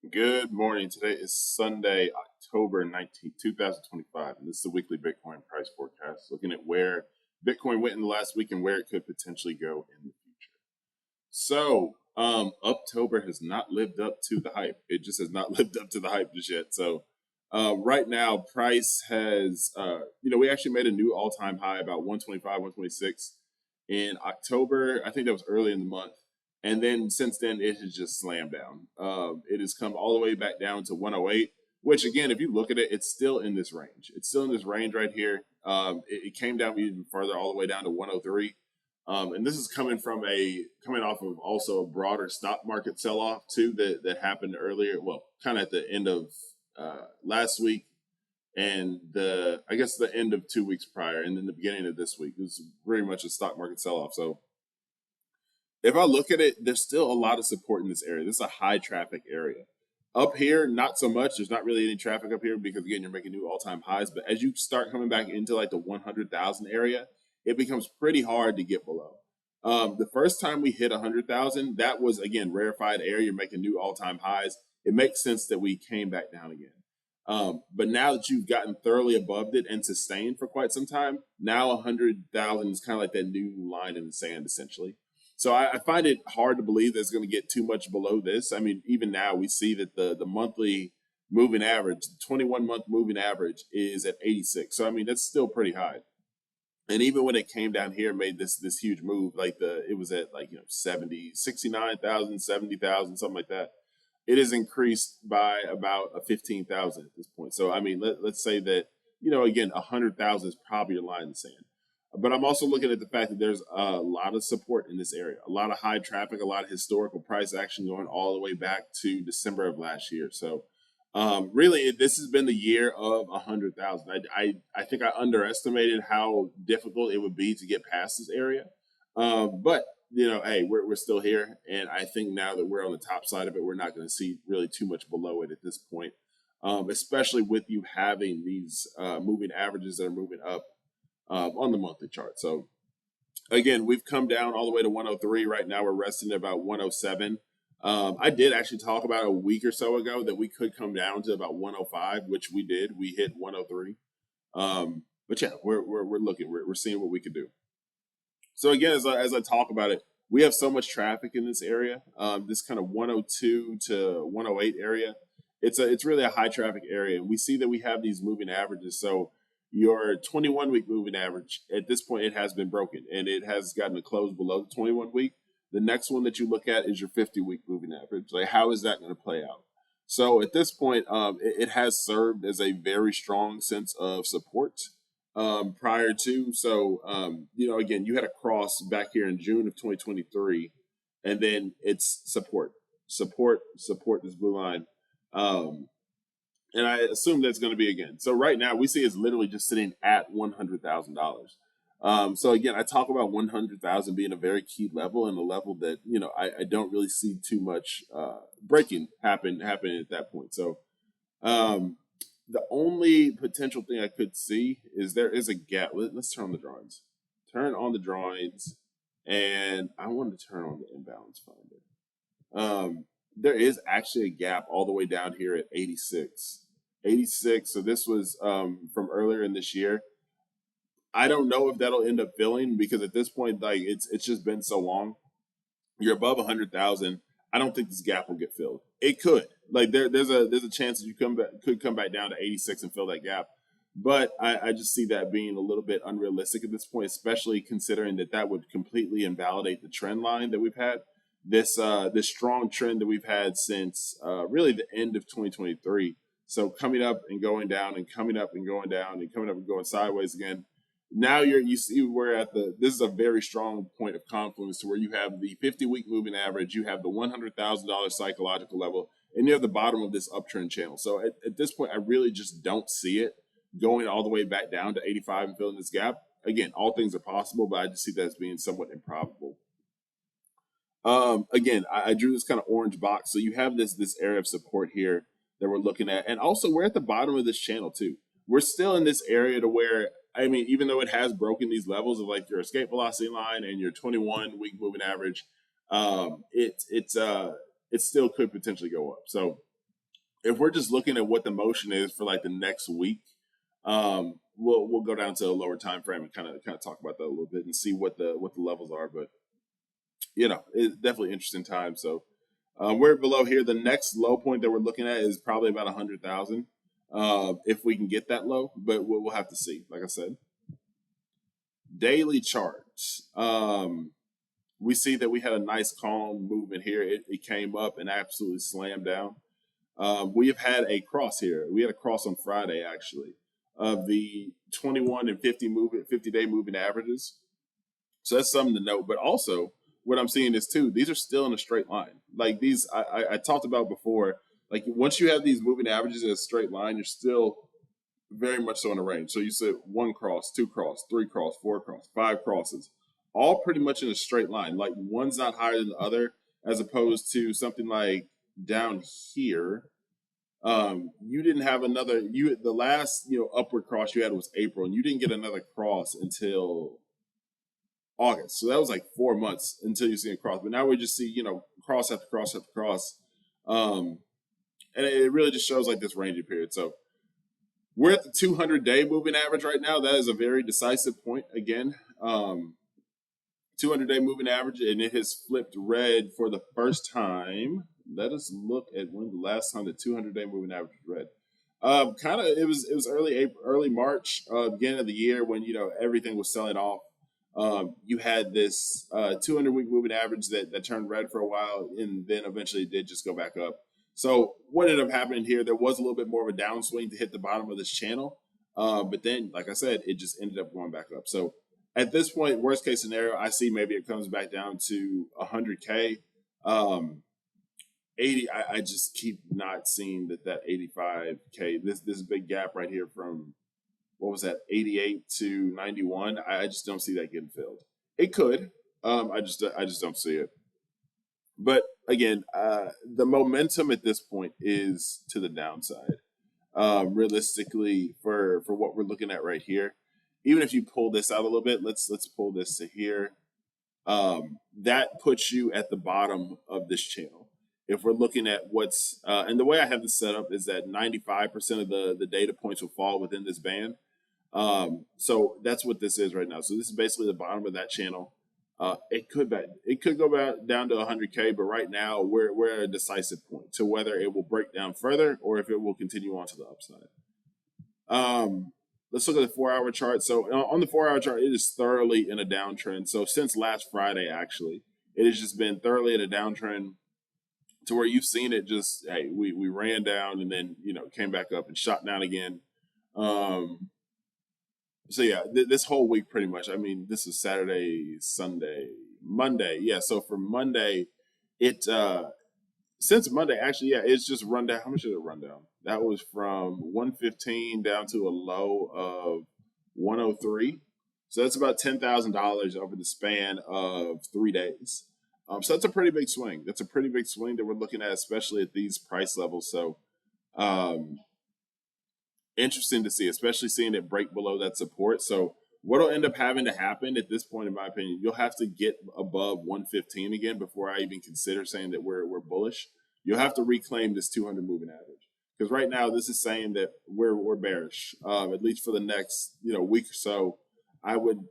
Good morning. Today is Sunday, October 19th, 2025, and this is the weekly Bitcoin price forecast, looking at where Bitcoin went in the last week and where it could potentially go in the future. Uptober has not lived up to the hype. It just has not lived up to the hype just yet. Right now, price has, we actually made a new all-time high about 125, 126 in October. I think that was early in the month. And then since then, it has just slammed down. It has come all the way back down to 108, which again, if you look at it, it's still in this range. It's still in this range right here. It came down even further, all the way down to 103. And this is coming off of also a broader stock market sell off too that happened earlier. Well, kind of at the end of last week and I guess the end of 2 weeks prior, and then the beginning of this week. It was very much a stock market sell off. So if I look at it, there's still a lot of support in this area. This is a high traffic area. Up here, not so much. There's not really any traffic up here because again, you're making new all-time highs. But as you start coming back into like the 100,000 area, it becomes pretty hard to get below. The first time we hit 100,000, that was again rarefied air. You're making new all-time highs. It makes sense that we came back down again. But now that you've gotten thoroughly above it and sustained for quite some time, now 100,000 is kind of like that new line in the sand, essentially. So I find it hard to believe that it's going to get too much below this. I mean, even now we see that the monthly moving average, the 21-month moving average, is at 86. So I mean, that's still pretty high. And even when it came down here, made this huge move, it was at 70, 69,000, 70,000, something like that. It has increased by about a 15,000 at this point. So I mean, let's say that again, 100,000 is probably your line in the sand. But I'm also looking at the fact that there's a lot of support in this area, a lot of high traffic, a lot of historical price action going all the way back to December of last year. So really, this has been the year of 100,000. I think I underestimated how difficult it would be to get past this area. But hey, we're still here, and I think now that we're on the top side of it, we're not going to see really too much below it at this point. Especially with you having these moving averages that are moving up on the monthly chart. So again, we've come down all the way to 103. Right now, we're resting at about 107. I did actually talk about a week or so ago that we could come down to about 105, which we did. We hit 103. But yeah, we're looking. We're seeing what we can do. So again, as I talk about it, we have so much traffic in this area. This kind of 102 to 108 area. It's really a high traffic area, and we see that we have these moving averages. So your 21-week moving average, at this point, it has been broken, and it has gotten a close below the 21-week. The next one that you look at is your 50-week moving average. Like, how is that going to play out? So at this point, it has served as a very strong sense of support prior to. So, again, you had a cross back here in June of 2023, and then it's support, this blue line. And I assume that's going to be again. So right now we see it's literally just sitting at $100,000. So again, I talk about 100,000 being a very key level and a level that I don't really see too much breaking happening at that point. So the only potential thing I could see is there is a gap. Let's turn on the drawings. Turn on the drawings, and I want to turn on the imbalance finder. There is actually a gap all the way down here at 86. 86. So this was from earlier in this year. I don't know if that'll end up filling because at this point, it's just been so long. You're above 100,000. I don't think this gap will get filled. It could. There's a chance that you could come back down to 86 and fill that gap. But I just see that being a little bit unrealistic at this point, especially considering that would completely invalidate the trend line that we've had. This strong trend that we've had since really the end of 2023. So coming up and going down and coming up and going down and coming up and going sideways again. Now you see we're at this is a very strong point of confluence to where you have the 50-week moving average, you have the $100,000 psychological level, and you have the bottom of this uptrend channel. So at this point, I really just don't see it going all the way back down to 85 and filling this gap. Again, all things are possible, but I just see that as being somewhat improbable. Again, I drew this kind of orange box. So you have this area of support here that we're looking at. And also we're at the bottom of this channel too. We're still in this area to where, I mean, even though it has broken these levels of like your escape velocity line and your 21-week moving average, it still could potentially go up. So if we're just looking at what the motion is for like the next week, we'll go down to a lower time frame and kind of talk about that a little bit and see what the levels are. But it's definitely interesting time. So we're below here. The next low point that we're looking at is probably about 100,000 if we can get that low, but we'll have to see. Like I said, daily charts. We see that we had a nice calm movement here. It came up and absolutely slammed down. We have had a cross here. We had a cross on Friday, actually, of the 21 and 50-day moving averages. So that's something to note. But also, what I'm seeing is too, these are still in a straight line. Like these, I talked about before. Like once you have these moving averages in a straight line, you're still very much so in a range. So you said 1 cross, 2 cross, 3 cross, 4 cross, 5 crosses, all pretty much in a straight line. Like one's not higher than the other, as opposed to something like down here. You didn't have the last upward cross you had was April, and you didn't get another cross until August. So that was like 4 months until you see a cross. But now we just see cross after cross after cross, and it really just shows like this ranging period. So we're at the 200-day moving average right now. That is a very decisive point again. 200-day moving average, and it has flipped red for the first time. Let us look at when the last time the 200-day moving average was red. It was early March, beginning of the year when everything was selling off. You had this 200-week moving average that turned red for a while, and then eventually did just go back up. So what ended up happening here, there was a little bit more of a downswing to hit the bottom of this channel. But then, like I said, it just ended up going back up. So at this point, worst case scenario, I see maybe it comes back down to 100K. 80, I just keep not seeing that 85K, this big gap right here from, what was that, 88 to 91, I just don't see that getting filled. It could. I just don't see it. But again, the momentum at this point is to the downside. Realistically, for what we're looking at right here, even if you pull this out a little bit, let's pull this to here. That puts you at the bottom of this channel. If we're looking at what's, and the way I have this set up is that 95% of the data points will fall within this band. So that's what this is right now. So this is basically the bottom of that channel. It could go back down to 100K, but right now we're at a decisive point to whether it will break down further or if it will continue on to the upside. Let's look at the 4-hour chart. So on the 4-hour chart, it is thoroughly in a downtrend. So since last Friday, actually, it has just been thoroughly in a downtrend to where you've seen it just, hey, we ran down and then, came back up and shot down again. So yeah, this whole week pretty much. I mean, this is Saturday, Sunday, Monday. Yeah, so for Monday, since Monday, actually, yeah, it's just run down. How much did it run down? That was from 115 down to a low of 103. So that's about $10,000 over the span of 3 days. So that's a pretty big swing. That's a pretty big swing that we're looking at, especially at these price levels. So interesting to see, especially seeing it break below that support. So what'll end up having to happen at this point, in my opinion, you'll have to get above 115 again before I even consider saying that we're bullish. You'll have to reclaim this 200 moving average, because right now this is saying that we're bearish, at least for the next week or so. I wouldn't.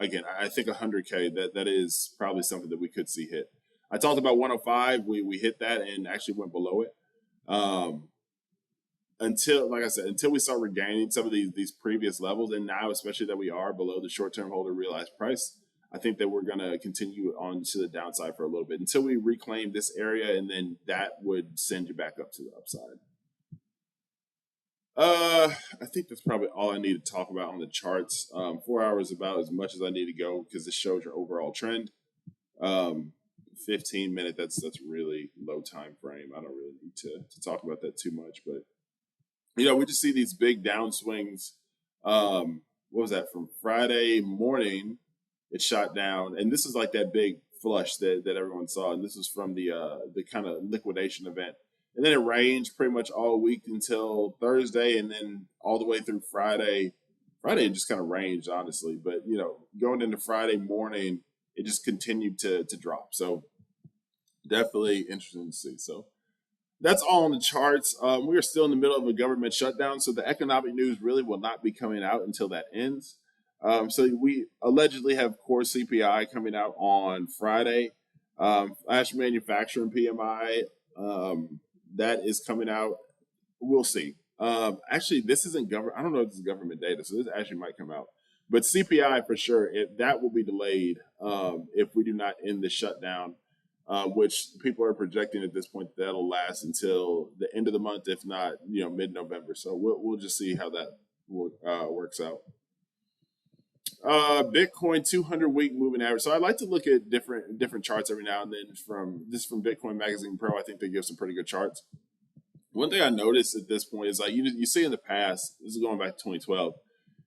Again, I think 100K that is probably something that we could see hit. I talked about 105. We hit that and actually went below it. Until, like I said, until we start regaining some of these previous levels, and now especially that we are below the short-term holder realized price, I think that we're going to continue on to the downside for a little bit until we reclaim this area, and then that would send you back up to the upside. I think that's probably all I need to talk about on the charts. 4 hours about as much as I need to go because this shows your overall trend. 15 minute, that's really low time frame. I don't really need to talk about that too much, but we just see these big downswings. What was that, from Friday morning? It shot down, and this is like that big flush that everyone saw, and this is from the kind of liquidation event. And then it ranged pretty much all week until Thursday, and then all the way through Friday. Friday it just kind of ranged, honestly, but going into Friday morning, it just continued to drop. So Definitely interesting to see. So that's all on the charts. We are still in the middle of a government shutdown, so the economic news really will not be coming out until that ends. So we allegedly have core CPI coming out on Friday. Flash manufacturing PMI that is coming out. We'll see. Actually, this isn't government. I don't know if this is government data, so this actually might come out. But CPI for sure, that will be delayed if we do not end the shutdown, which people are projecting at this point that'll last until the end of the month, if not mid-November. So we'll just see how that works out. Bitcoin 200-week moving average. So I like to look at different charts every now and then from Bitcoin Magazine Pro. I think they give some pretty good charts. One thing I noticed at this point is like you see in the past, this is going back to 2012,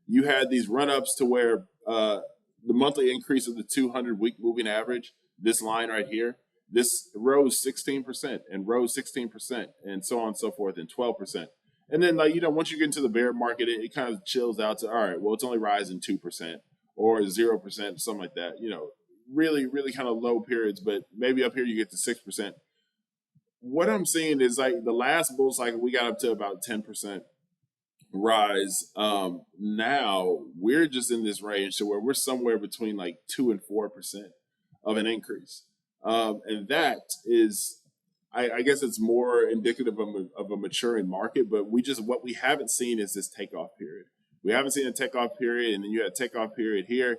you had these run-ups to where the monthly increase of the 200-week moving average, this line right here, this rose 16% and rose 16% and so on and so forth and 12%. And then once you get into the bear market, it kind of chills out to, all right, well, it's only rising 2% or 0%, something like that. Really, really kind of low periods, but maybe up here you get to 6%. What I'm seeing is like the last bull cycle, we got up to about 10% rise. Now we're just in this range to where we're somewhere between like 2 and 4% of an increase. And that is, I guess it's more indicative of a maturing market, but what we haven't seen is this takeoff period. We haven't seen a takeoff period, and then you had a takeoff period here.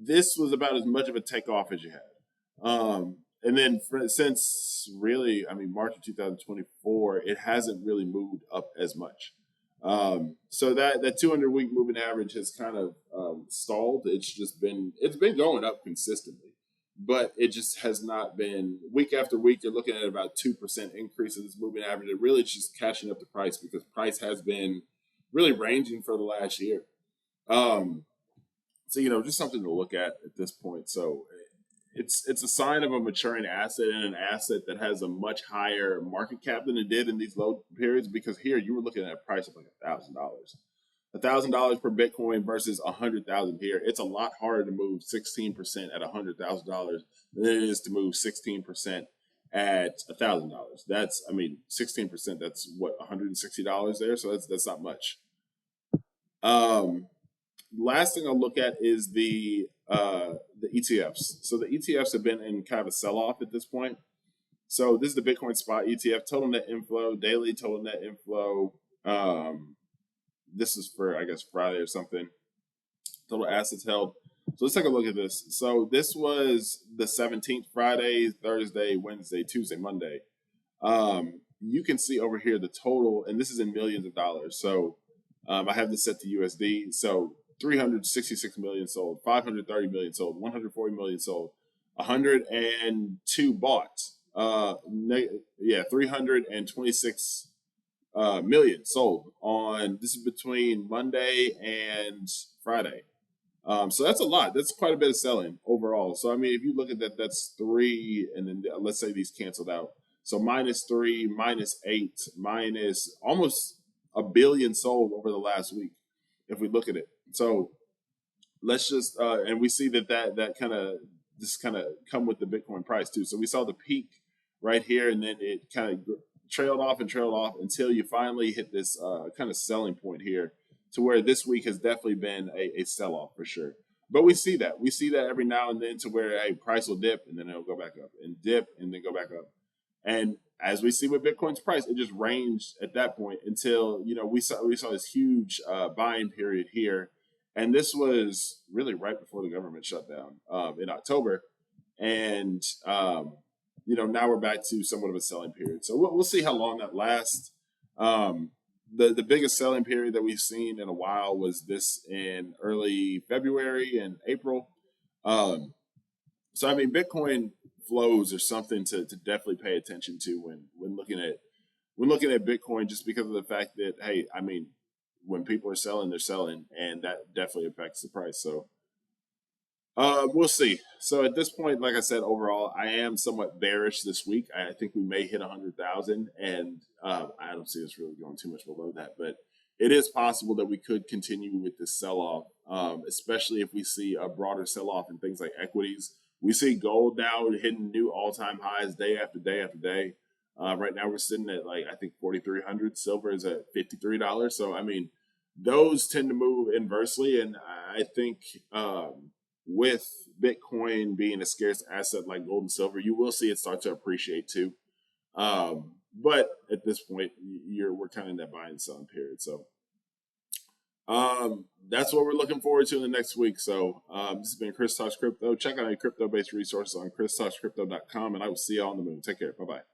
This was about as much of a takeoff as you had. And then since really, March of 2024, it hasn't really moved up as much. So that 200-week moving average has kind of stalled. It's been going up consistently, but it just has not been week after week. You're looking at about 2% increase in this moving average. It really is just catching up to price because price has been really ranging for the last year. So just something to look at this point. So it's a sign of a maturing asset and an asset that has a much higher market cap than it did in these low periods. Because here you were looking at a price of like $1,000, $1,000 per Bitcoin versus 100,000 here. It's a lot harder to move 16% at $100,000 than it is to move 16% at $1,000. That's 16%. That's what, $160 there. So that's not much. Last thing I'll look at is the ETFs. So the ETFs have been in kind of a sell-off at this point. So this is the Bitcoin spot ETF, total net inflow, daily total net inflow. This is for, I guess, Friday or something. Total assets held. So let's take a look at this. So this was the 17th, Friday, Thursday, Wednesday, Tuesday, Monday. You can see over here the total, and this is in millions of dollars. So I have this set to USD. So 366 million sold, 530 million sold, 140 million sold, 102 bought. 326 million sold on, this is between Monday and Friday. So that's a lot. That's quite a bit of selling overall. So if you look at that, that's 3, and then let's say these canceled out. So -3, -8, minus almost a billion sold over the last week, if we look at it. So let's just and we see that kind of come with the Bitcoin price too. So we saw the peak right here, and then it kind of trailed off until you finally hit this kind of selling point here, to where this week has definitely been a sell-off for sure. But we see that every now and then, to where price will dip and then it'll go back up and dip and then go back up. And as we see with Bitcoin's price, it just ranged at that point until we saw this huge buying period here, and this was really right before the government shutdown in October, and now we're back to somewhat of a selling period. So we'll see how long that lasts. The biggest selling period that we've seen in a while was this in early February and April. So Bitcoin flows are something to definitely pay attention to when looking at Bitcoin, just because of the fact that, hey, when people are selling, they're selling, and that definitely affects the price. So we'll see. So at this point, like I said, overall, I am somewhat bearish this week. I think we may hit 100,000, and I don't see us really going too much below that. But it is possible that we could continue with this sell-off, especially if we see a broader sell-off in things like equities, We see gold now hitting new all-time highs day after day after day. Right now we're sitting at like I think 4,300. Silver is at $53. So I mean, those tend to move inversely, and I think with Bitcoin being a scarce asset like gold and silver, you will see it start to appreciate too. But at this point, we're kind of in that buying and selling period. So that's what we're looking forward to in the next week. So this has been Chris Talks Crypto. Check out any crypto-based resources on christalkscrypto.com, and I will see you all on the moon. Take care. Bye-bye.